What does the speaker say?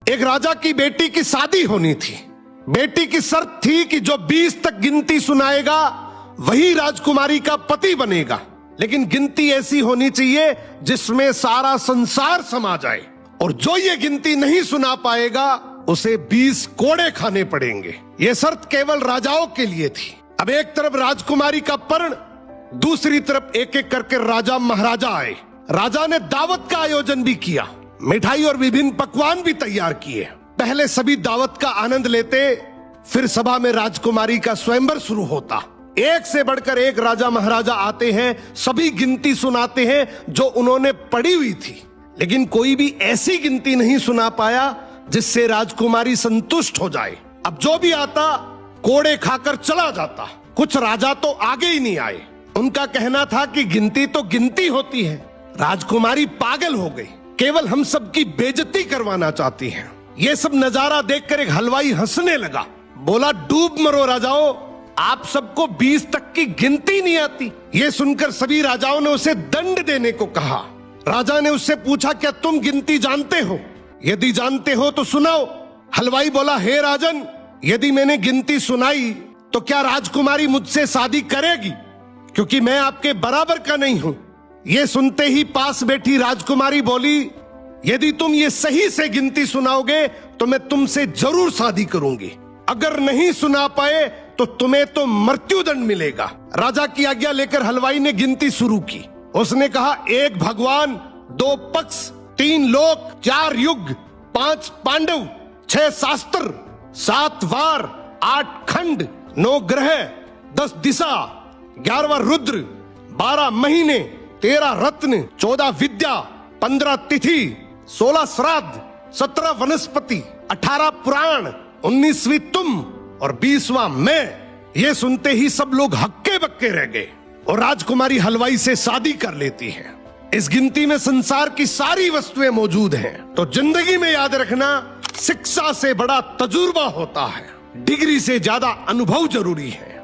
एक राजा की बेटी की शादी होनी थी। बेटी की शर्त थी कि जो 20 तक गिनती सुनाएगा वही राजकुमारी का पति बनेगा, लेकिन गिनती ऐसी होनी चाहिए जिसमें सारा संसार समा जाए, और जो ये गिनती नहीं सुना पाएगा उसे 20 कोड़े खाने पड़ेंगे। ये शर्त केवल राजाओं के लिए थी। अब एक तरफ राजकुमारी का पर्ण, दूसरी तरफ एक एक करके राजा महाराजा आए। राजा ने दावत का आयोजन भी किया, मिठाई और विभिन्न पकवान भी तैयार किए। पहले सभी दावत का आनंद लेते, फिर सभा में राजकुमारी का स्वयंवर शुरू होता। एक से बढ़कर एक राजा महाराजा आते हैं, सभी गिनती सुनाते हैं जो उन्होंने पढ़ी हुई थी, लेकिन कोई भी ऐसी गिनती नहीं सुना पाया जिससे राजकुमारी संतुष्ट हो जाए। अब जो भी आता कोड़े खाकर चला जाता। कुछ राजा तो आगे ही नहीं आए। उनका कहना था कि गिनती तो गिनती होती है। राजकुमारी पागल हो गई, केवल हम सबकी बेइज्जती करवाना चाहती है। ये सब नजारा देखकर एक हलवाई हंसने लगा, बोला, डूब मरो राजाओं, आप सबको 20 तक की गिनती नहीं आती। ये सुनकर सभी राजाओं ने उसे दंड देने को कहा। राजा ने उससे पूछा, क्या तुम गिनती जानते हो? यदि जानते हो तो सुनाओ। हलवाई बोला, हे राजन, यदि मैंने गिनती सुनाई तो क्या राजकुमारी मुझसे शादी करेगी, क्योंकि मैं आपके बराबर का नहीं हूं। ये सुनते ही पास बैठी राजकुमारी बोली, यदि तुम ये सही से गिनती सुनाओगे तो मैं तुमसे जरूर शादी करूंगी, अगर नहीं सुना पाए तो तुम्हें तो मृत्युदंड मिलेगा। राजा की आज्ञा लेकर हलवाई ने गिनती शुरू की। उसने कहा, 1 भगवान, 2 पक्ष, 3 लोक, 4 युग, 5 पांडव, 6 शास्त्र, 7 वार, 8 खंड, 9 ग्रह, 10 दिशा, 11वां रुद्र, 12 महीने, 13 रत्न, 14 विद्या, 15 तिथि, 16 श्राद्ध, 17 वनस्पति, 18 पुराण, 19वीं तुम और 20वां मैं। ये सुनते ही सब लोग हक्के बक्के रह गए और राजकुमारी हलवाई से शादी कर लेती है। इस गिनती में संसार की सारी वस्तुएं मौजूद हैं। तो जिंदगी में याद रखना, शिक्षा से बड़ा तजुर्बा होता है, डिग्री से ज्यादा अनुभव जरूरी है।